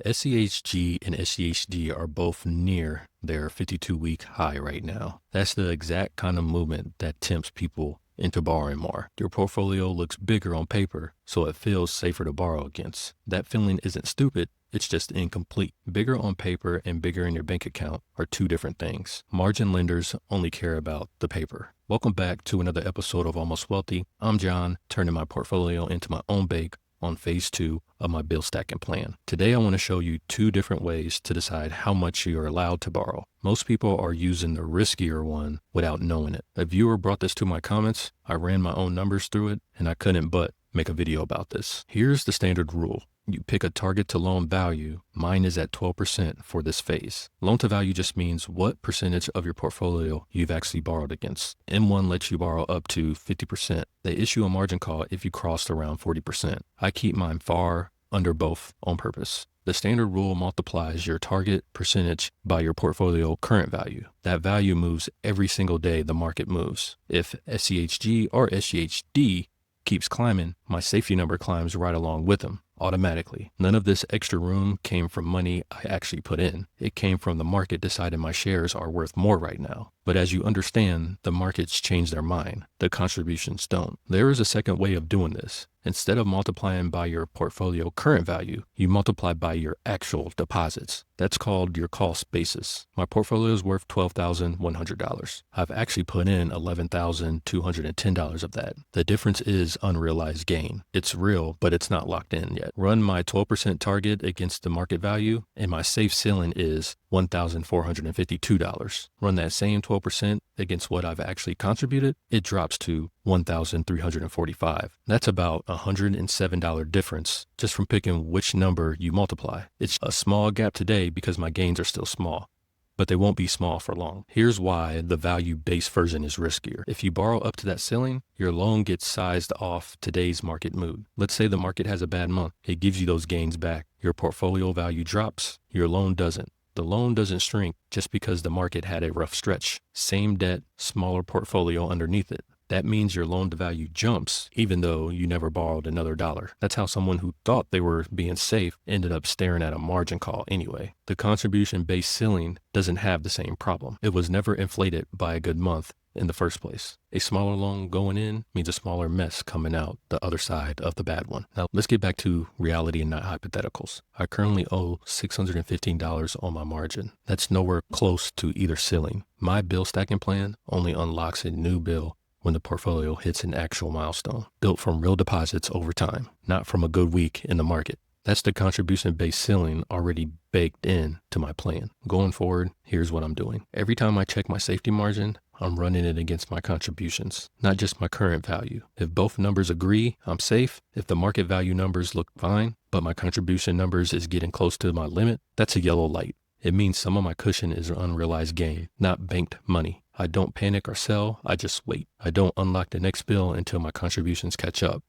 SCHG and SCHD are both near their 52-week high right now. That's the exact kind of movement that tempts people into borrowing more. Your portfolio looks bigger on paper, so it feels safer to borrow against. That feeling isn't stupid, it's just incomplete. Bigger on paper and bigger in your bank account are two different things. Margin lenders only care about the paper. Welcome back to another episode of Almost Wealthy. I'm John, turning my portfolio into my own bank on phase 2 of my bill stacking plan. Today, I want to show you two different ways to decide how much you are allowed to borrow. Most people are using the riskier one without knowing it. A viewer brought this to my comments. I ran my own numbers through it, and I couldn't but make a video about this. Here's the standard rule. You pick a target to loan value. Mine is at 12% for this phase. Loan to value just means what percentage of your portfolio you've actually borrowed against. M1 lets you borrow up to 50%. They issue a margin call if you crossed around 40%. I keep mine far under both on purpose. The standard rule multiplies your target percentage by your portfolio current value. That value moves every single day the market moves. If SCHG or SCHD keeps climbing, my safety number climbs right along with them automatically. None of this extra room came from money I actually put in. It came from the market deciding my shares are worth more right now. But as you understand, the markets change their mind. The contributions don't. There is a second way of doing this. Instead of multiplying by your portfolio current value, you multiply by your actual deposits. That's called your cost basis. My portfolio is worth $12,100. I've actually put in $11,210 of that. The difference is unrealized gain. It's real, but it's not locked in yet. Run my 12% target against the market value, and my safe ceiling is $1,452. Run that same 12% against what I've actually contributed, it drops to $1,345. That's about $107 difference just from picking which number you multiply. It's a small gap today because my gains are still small, but they won't be small for long. Here's why the value-based version is riskier. If you borrow up to that ceiling, your loan gets sized off today's market mood. Let's say the market has a bad month. It gives you those gains back. Your portfolio value drops, your loan doesn't. The loan doesn't shrink just because the market had a rough stretch. Same debt, smaller portfolio underneath it. That means your loan to value jumps even though you never borrowed another dollar. That's how someone who thought they were being safe ended up staring at a margin call anyway. The contribution-based ceiling doesn't have the same problem. It was never inflated by a good month in the first place. A smaller loan going in means a smaller mess coming out the other side of the bad one. Now let's get back to reality and not hypotheticals. I currently owe $615 on my margin. That's nowhere close to either ceiling. My bill stacking plan only unlocks a new bill when the portfolio hits an actual milestone, built from real deposits over time, not from a good week in the market. That's the contribution-based ceiling already baked in to my plan. Going forward, here's what I'm doing. Every time I check my safety margin, I'm running it against my contributions, not just my current value. If both numbers agree, I'm safe. If the market value numbers look fine, but my contribution numbers is getting close to my limit, that's a yellow light. It means some of my cushion is unrealized gain, not banked money. I don't panic or sell, I just wait. I don't unlock the next bill until my contributions catch up.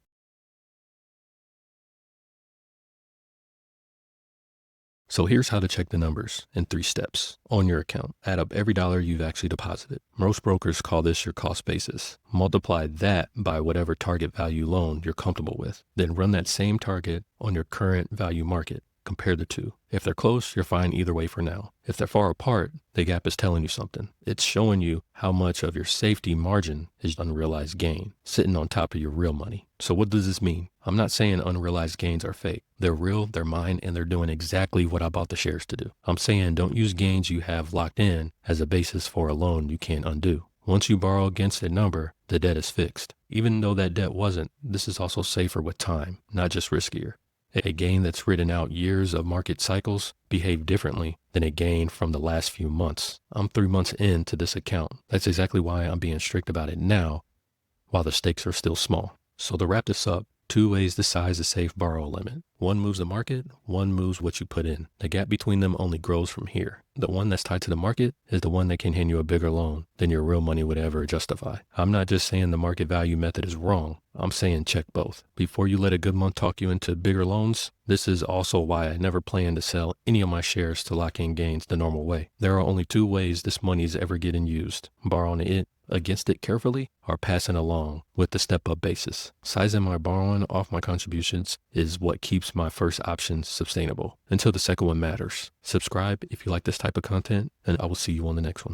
So here's how to check the numbers in 3 steps. On your account, add up every dollar you've actually deposited. Most brokers call this your cost basis. Multiply that by whatever target value loan you're comfortable with. Then run that same target on your current value market. Compare the two. If they're close, you're fine either way for now. If they're far apart, the gap is telling you something. It's showing you how much of your safety margin is unrealized gain, sitting on top of your real money. So what does this mean? I'm not saying unrealized gains are fake. They're real, they're mine, and they're doing exactly what I bought the shares to do. I'm saying don't use gains you have locked in as a basis for a loan you can't undo. Once you borrow against a number, the debt is fixed. Even though that debt wasn't, this is also safer with time, not just riskier. A gain that's ridden out years of market cycles behave differently than a gain from the last few months. I'm 3 months into this account. That's exactly why I'm being strict about it now, while the stakes are still small. So to wrap this up, 2 ways to size the safe borrow limit. One moves the market, one moves what you put in. The gap between them only grows from here. The one that's tied to the market is the one that can hand you a bigger loan than your real money would ever justify. I'm not just saying the market value method is wrong. I'm saying check both. Before you let a good month talk you into bigger loans, this is also why I never plan to sell any of my shares to lock in gains the normal way. There are only 2 ways this money is ever getting used: borrowing it against it carefully or passing along with the step-up basis. Sizing my borrowing off my contributions is what keeps my first option sustainable until the second one matters. Subscribe if you like this type of content, and I will see you on the next one.